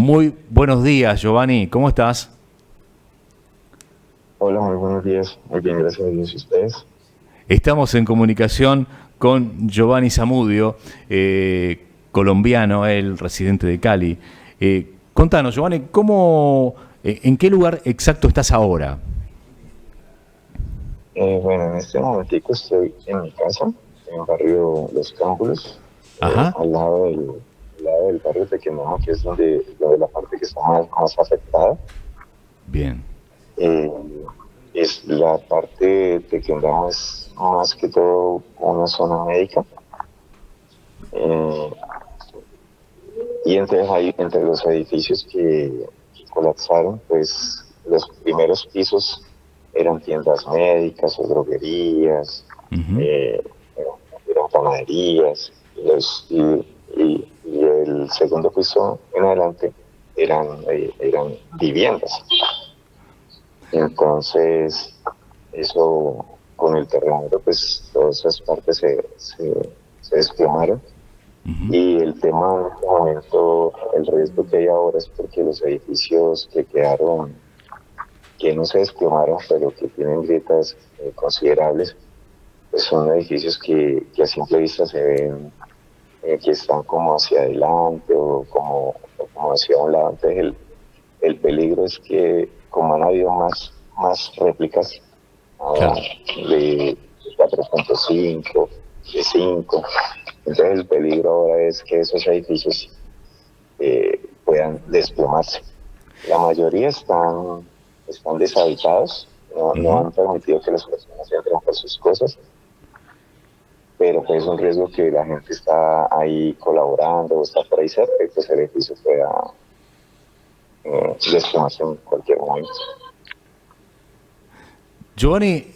Muy buenos días, Giovanni. ¿Cómo estás? Hola, muy buenos días. Muy bien, gracias a Dios. ¿Y ustedes? Estamos en comunicación con Giovanni Zamudio, colombiano, él residente de Cali. Contanos, Giovanni, ¿en qué lugar exacto estás ahora? Bueno, en este momentico estoy en mi casa, en el barrio Los Cámbulos, Ajá. al lado del barrio Tequendama, que es donde la parte que está más afectada. Bien. Eh, es la parte de Tequendama es más que todo una zona médica. eh, y entre los edificios que colapsaron, pues los primeros pisos eran tiendas médicas o droguerías, Ujú. eh, eran panaderías, y el segundo piso en adelante eran viviendas. Entonces, eso con el terremoto, pues todas esas partes se desplomaron. Y el tema en este momento, el riesgo que hay ahora es porque los edificios que quedaron, que no se desplomaron, pero que tienen grietas considerables, pues son edificios que a simple vista se ven que están como hacia adelante o como hacia un lado. Entonces el peligro es que como han habido más réplicas ah, Claro. de 4.5, de 5, entonces el peligro ahora es que esos edificios puedan desplomarse. La mayoría están deshabitados, no Ujú. han permitido que las personas entren por sus cosas, pero pues es un riesgo que la gente está ahí colaborando o está por ahí cerca y pues el edificio pueda desplomarse en cualquier momento. Giovanni,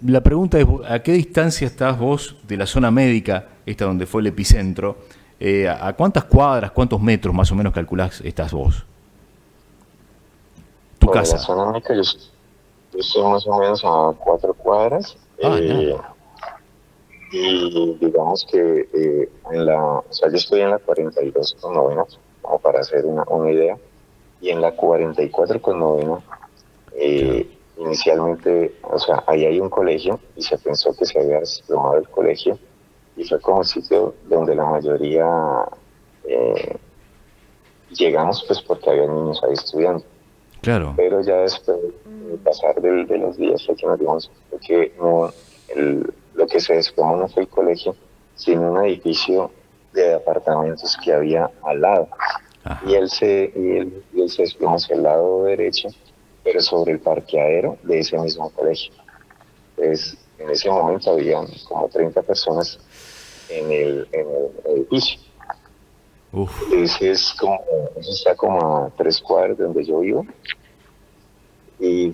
la pregunta es, ¿a qué distancia estás vos de la zona médica, esta donde fue el epicentro? ¿A cuántas cuadras, cuántos metros más o menos calculás estás vos? Tu Bueno, la casa. zona médica yo estoy más o menos a 4 cuadras. Ah, nada. Y digamos que o sea, yo estoy en la 42 con novena, como para hacer una idea, y en la 44 con novena, Claro. inicialmente, o sea, ahí hay un colegio y se pensó que se había desplomado el colegio y fue como el sitio donde la mayoría eh, llegamos, pues porque había niños ahí estudiando. Claro. Pero ya después de pasar de los días fue que nos dimos cuenta que no, lo que se desplomó no fue el colegio, sino un edificio de apartamentos que había al lado. Y Ajá. él se desplomó hacia el lado derecho, pero sobre el parqueadero de ese mismo colegio. Entonces, en ese momento habían como 30 personas en el edificio. Uf. Eso está como a 3 cuadras de donde yo vivo, y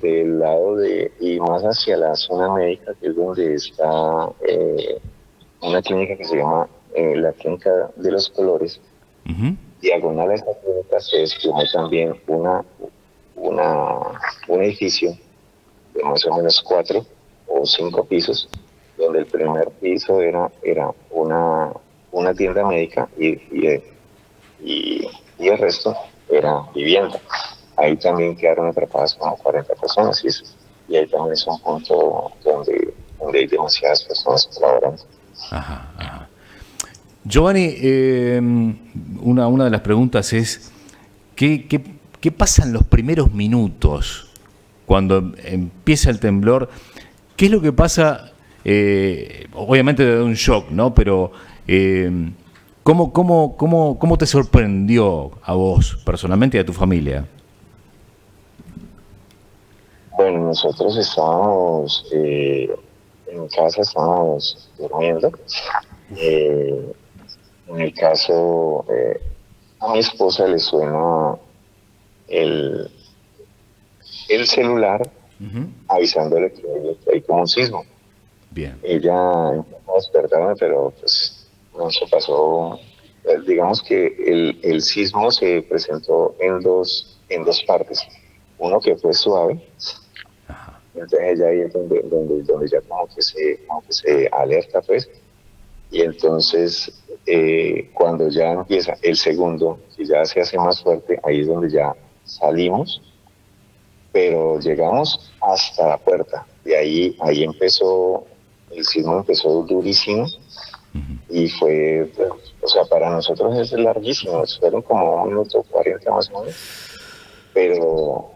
y más hacia la zona médica, que es donde está una clínica que se llama la Clínica de los Colores. Ujú. Diagonal a esa clínica se desplomó también una, un edificio de más o menos 4 o 5 pisos, donde el primer piso era una tienda médica y, y el resto era vivienda. Ahí también quedaron atrapadas como 40 personas y ahí también es un punto donde hay demasiadas personas colaborando. Ajá, ajá. Giovanni, una de las preguntas es, ¿qué pasa en los primeros minutos cuando empieza el temblor? ¿Qué es lo que pasa? Obviamente de un shock, ¿no? Pero ¿cómo te sorprendió a vos personalmente y a tu familia? Bueno, nosotros estábamos en casa, estábamos durmiendo. Eh, en el caso, a mi esposa le suena el, el celular avisándole que hay como un sismo. Bien. Ella intentó despertarme, pero pues no se pasó. Digamos que el sismo se presentó en dos partes. Uno que fue suave, entonces ella ahí es donde ya como que se alerta, pues, Y entonces, cuando ya empieza el segundo, que ya se hace más fuerte, ahí es donde ya salimos, pero llegamos hasta la puerta. De ahí empezó, el sismo empezó durísimo y fue, o sea, para nosotros es larguísimo, fueron como 1 minuto 40 más o menos, pero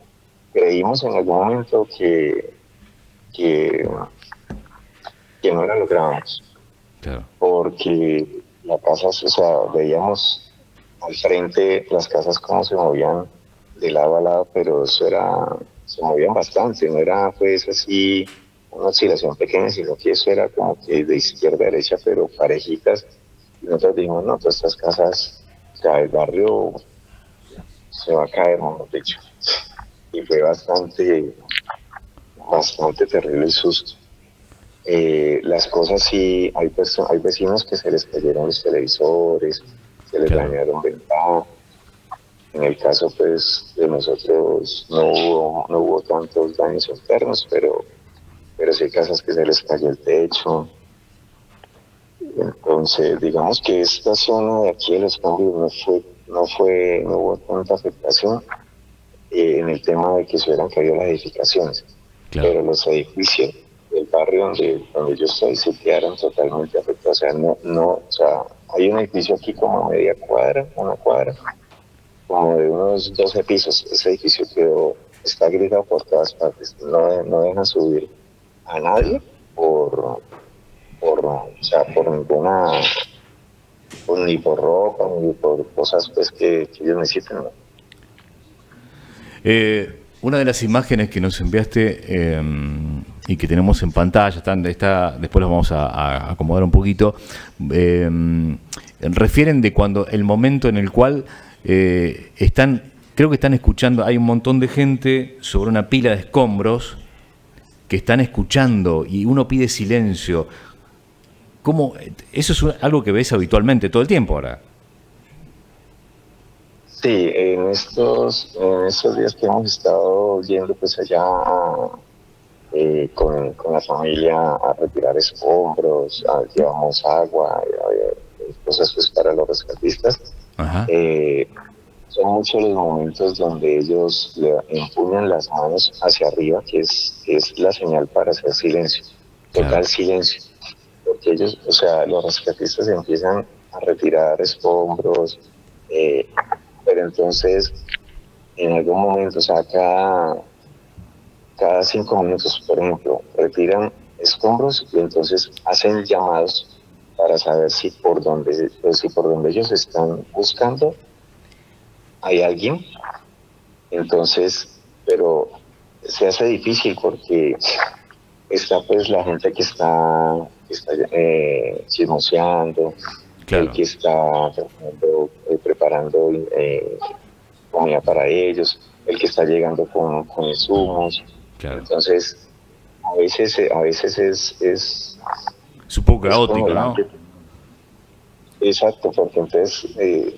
creímos en algún momento que, que no la lográbamos, Claro. porque la casa, o sea, veíamos al frente las casas como se movían de lado a lado, pero eso era, se movían bastante, no era pues así una oscilación pequeña, sino que eso era como que de izquierda a derecha, pero parejitas. Y nosotros dijimos, no, todas estas casas, o sea, el barrio se va a caer, mejor dicho. Y fue bastante terrible el susto. Las cosas sí, hay vecinos que se les cayeron los televisores, se les Claro. dañaron ventanas. En el caso pues de nosotros no hubo tantos daños internos, pero sí hay casas que se les cayó el techo. Entonces, digamos que esta zona de aquí de los cambios no hubo tanta afectación en el tema de que se hubieran caído las edificaciones, Claro. pero los edificios del barrio donde yo estoy se quedaron totalmente afectados. O sea, o sea, hay un edificio aquí como a media cuadra, una cuadra, como de unos 12 pisos. Ese edificio está gritado por todas partes. No dejan subir a nadie Claro. o sea, por ninguna, ni por ropa, ni por cosas pues que ellos necesitan, ¿no? Una de las imágenes que nos enviaste y que tenemos en pantalla, después las vamos a acomodar un poquito, refieren de cuando el momento en el cual creo que están escuchando, hay un montón de gente sobre una pila de escombros que están escuchando y uno pide silencio. ¿Cómo? Eso es algo que ves habitualmente todo el tiempo ahora. Sí, en estos días que hemos estado yendo pues allá con la familia a retirar escombros, llevamos agua, cosas pues para los rescatistas. Ajá. Eh, Son muchos los momentos donde ellos le empuñan las manos hacia arriba, que es la señal para hacer silencio, Claro. total silencio, porque ellos, o sea, los rescatistas empiezan a retirar escombros, eh, pero entonces en algún momento, o sea, cada 5 minutos, por ejemplo, retiran escombros y entonces hacen llamados para saber si por donde ellos están buscando hay alguien. Entonces, pero se hace difícil porque está pues la gente que está chismoseando, el Claro. que está preparando comida para ellos, el que está llegando con insumos. Claro. Entonces, a veces Es un poco es como caótico, ¿no? exacto, porque entonces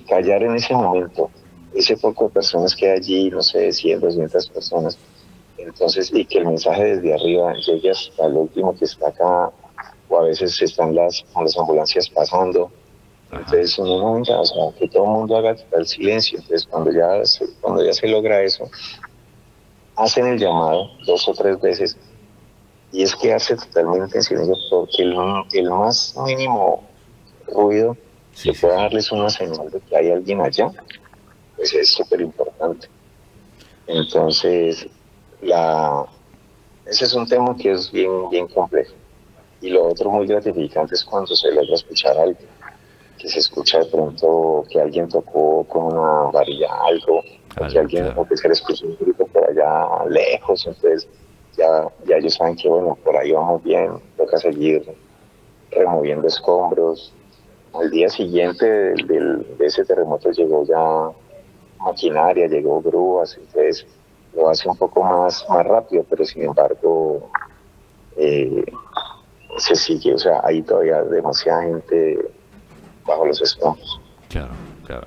callar en ese momento, ese poco de personas que hay allí, no sé, 100, 200 personas, entonces, y que el mensaje desde arriba llegue hasta el último que está acá, o a veces están las ambulancias pasando. Ajá. Entonces, en un momento, o sea, que todo el mundo haga el silencio. Entonces, cuando ya se logra eso, hacen el llamado 2 o 3 veces y es quedarse totalmente en silencio porque el más mínimo ruido que Sí, sí, pueda sí. darles una señal de que hay alguien allá, pues es súper importante. Entonces, ese es un tema que es bien, bien complejo. Y lo otro muy gratificante es cuando se logra escuchar algo, que se escucha de pronto que alguien tocó con una varilla algo, Algo, claro. o que se le escucha un grito por allá lejos, entonces ya ellos saben que bueno, por ahí vamos bien, toca seguir removiendo escombros. Al día siguiente de ese terremoto llegó ya maquinaria, llegó grúas, entonces lo hace un poco más rápido, pero sin embargo eh, se sigue, o sea, hay todavía demasiada gente bajo los escombros. Claro, claro.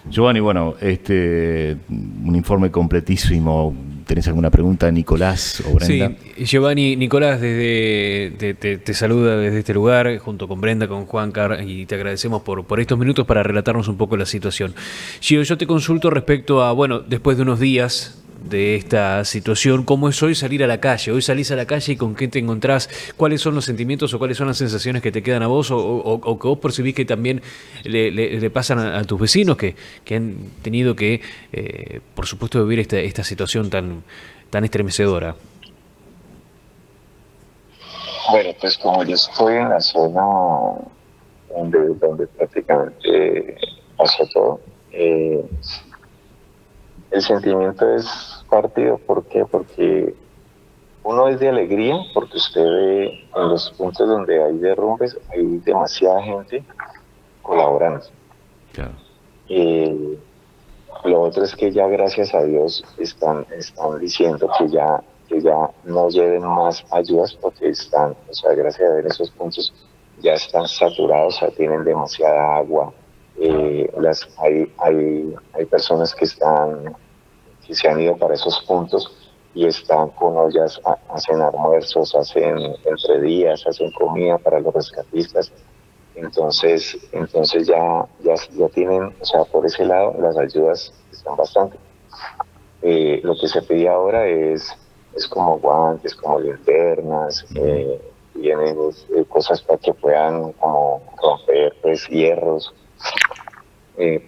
Giovanni, bueno, un informe completísimo, ¿Tenés alguna pregunta, Nicolás o Brenda? Sí, Giovanni, Nicolás te saluda desde este lugar, junto con Brenda, con Juancar, y te agradecemos por estos minutos para relatarnos un poco la situación. Gio, yo te consulto respecto a, bueno, después de unos días de esta situación, ¿cómo es hoy salir a la calle? Hoy salís a la calle y ¿con qué te encontrás? ¿Cuáles son los sentimientos o cuáles son las sensaciones que te quedan a vos o que vos percibís que también le pasan a tus vecinos que han tenido que, por supuesto, vivir esta situación tan estremecedora? Bueno, pues como yo estoy en la zona donde prácticamente pasó todo, el sentimiento es partido. ¿Por qué? Porque uno es de alegría, porque usted ve en los puntos donde hay derrumbes, hay demasiada gente colaborando. Claro. Lo otro es que ya gracias a Dios están diciendo que ya no lleven más ayudas porque están, o sea, gracias a Dios esos puntos ya están saturados, o sea, tienen demasiada agua. Hay personas que se han ido para esos puntos y están con ollas, hacen almuerzos, hacen entre días, hacen comida para los rescatistas. Entonces ya tienen, o sea, por ese lado las ayudas están bastante. Lo que se pide ahora es como guantes, como linternas, vienen cosas para que puedan como romper pues hierros,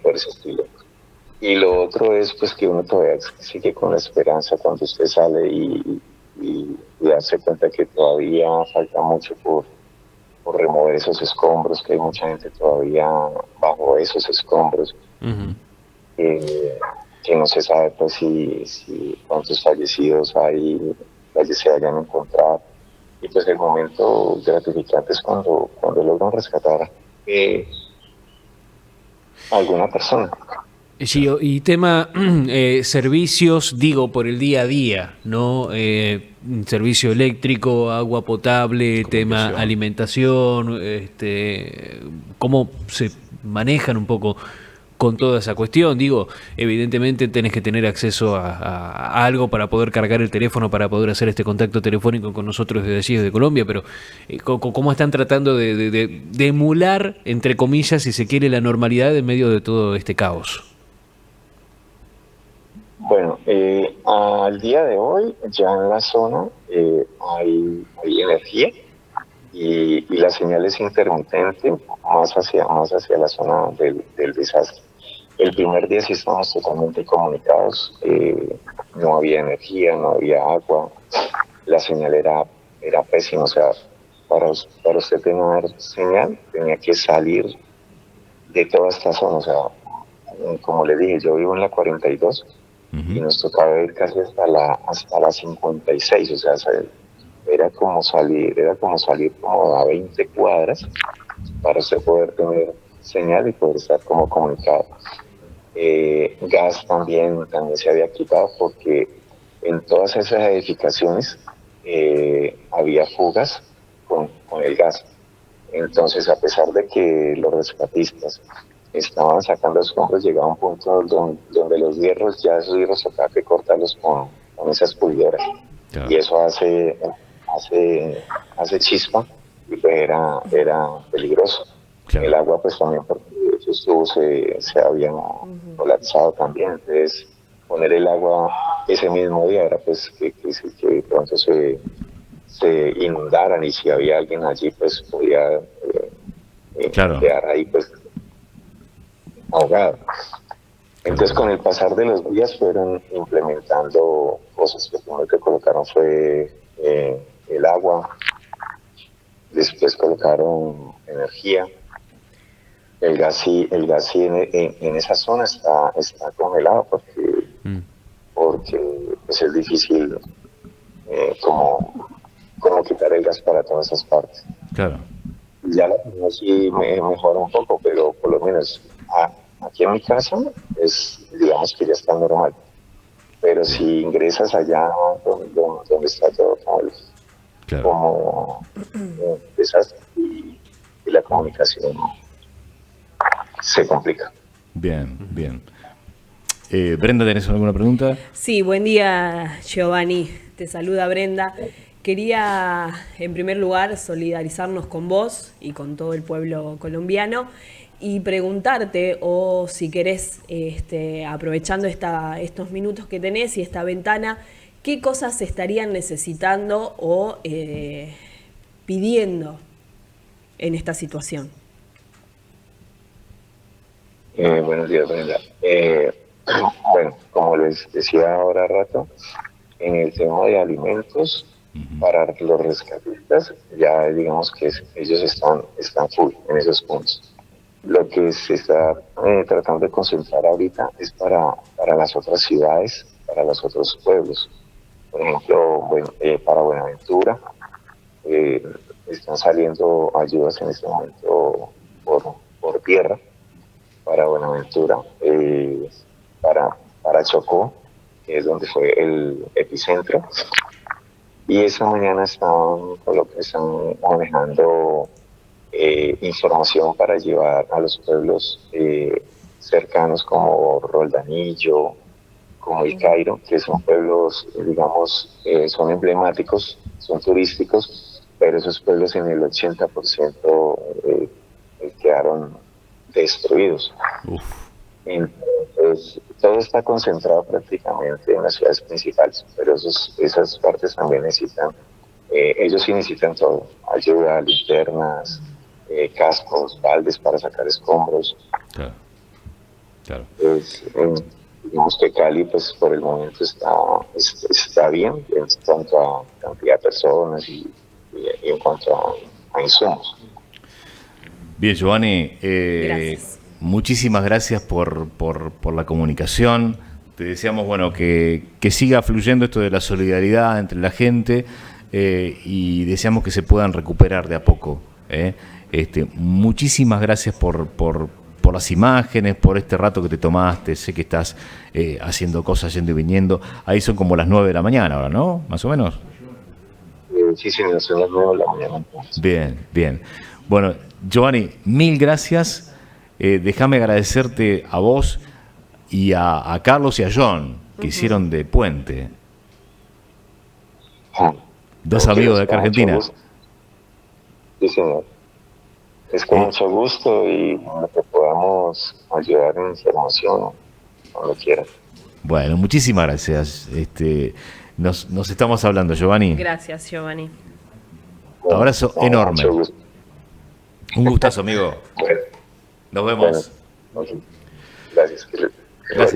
por ese estilo. Y lo otro es pues que uno todavía sigue con la esperanza cuando usted sale y darse cuenta que todavía falta mucho por remover esos escombros, que hay mucha gente todavía bajo esos escombros, Uh-huh. que no se sabe pues si cuántos fallecidos se hayan encontrado. Y pues el momento gratificante es cuando logran rescatar a alguna persona. Sí, y tema servicios, digo, por el día a día, ¿no? Servicio eléctrico, agua potable, tema alimentación, ¿cómo se manejan un poco con toda esa cuestión? Digo, evidentemente tenés que tener acceso a algo para poder cargar el teléfono, para poder hacer este contacto telefónico con nosotros desde allí, desde Colombia, pero ¿cómo están tratando de emular, entre comillas, si se quiere, la normalidad en medio de todo este caos? Bueno, al día de hoy ya en la zona hay energía y la señal es intermitente más hacia la zona del desastre. El primer día sí estábamos totalmente comunicados, no había energía, no había agua, la señal era pésima, o sea, para usted tener señal tenía que salir de toda esta zona, o sea, como le dije, yo vivo en la 42 y nos tocaba ir casi hasta la 56, o sea, era como salir como a 20 cuadras para usted poder tener señal y poder estar como comunicado. Gas también se había quitado porque en todas esas edificaciones había fugas con el gas. Entonces, a pesar de que los rescatistas estaban sacando escombros, llegaba un punto donde los hierros, ya esos hierros tocaba que cortarlos con esas pulidoras. Claro. Y eso hace chispa y pues era peligroso. Claro. El agua pues también, porque esos tubos se habían colapsado también. Entonces, poner el agua ese mismo día era pues que de pronto se inundaran, y si había alguien allí pues podía claro. quedar ahí pues ahogado. Entonces con el pasar de los días fueron implementando cosas. Lo primero que colocaron fue el agua, después colocaron energía. El gas sí en esa zona está congelado porque pues es difícil como quitar el gas para todas esas partes. Claro. Ya la cosa sí mejora un poco, pero por lo menos aquí en mi casa digamos que ya está normal. Pero si ingresas allá donde está todo como desastre y la comunicación se complica. Bien, bien. Brenda, ¿tenés alguna pregunta? Sí, buen día, Giovanni. Te saluda Brenda. Quería, en primer lugar, solidarizarnos con vos y con todo el pueblo colombiano y preguntarte, o si querés, aprovechando estos minutos que tenés y esta ventana, ¿qué cosas se estarían necesitando o pidiendo en esta situación? Buenos días, Brenda. Bueno, como les decía ahora rato, en el tema de alimentos, para los rescatistas, ya digamos que ellos están full en esos puntos. Lo que se está tratando de concentrar ahorita es para las otras ciudades, para los otros pueblos. Por ejemplo, para Buenaventura, están saliendo ayudas en este momento por tierra para Buenaventura, para Chocó, que es donde fue el epicentro. Y esta mañana están manejando información para llevar a los pueblos cercanos como Roldanillo, como El Cairo, que son pueblos, digamos, son emblemáticos, son turísticos, pero esos pueblos en el 80% quedaron destruidos. Entonces, todo está concentrado prácticamente en las ciudades principales, pero esas partes también necesitan, ellos sí necesitan todo, ayuda, linternas, cascos, baldes para sacar escombros. Claro. Pues, digamos que Cali, pues por el momento está bien en cuanto a cantidad de personas y en cuanto a insumos. Bien, Giovanni, Gracias. muchísimas gracias por la comunicación. Te deseamos, bueno, que siga fluyendo esto de la solidaridad entre la gente y deseamos que se puedan recuperar de a poco. Muchísimas gracias por las imágenes, por este rato que te tomaste. Sé que estás haciendo cosas, yendo y viniendo. Ahí son como las 9 de la mañana ahora, ¿no? Más o menos. Sí, son las 9 de la mañana. Entonces. Bien. Bueno, Giovanni, mil gracias. Déjame agradecerte a vos y a Carlos y a John, que hicieron de puente. Dos amigos de acá Argentina. Sí, señor. Es con mucho gusto y que podamos ayudar en información cuando quieran. Bueno, muchísimas gracias. Nos estamos hablando, Giovanni. Gracias, Giovanni. Bueno, abrazo enorme. Un gustazo, amigo. Bueno, Nos vemos. Bueno, gracias. Gracias.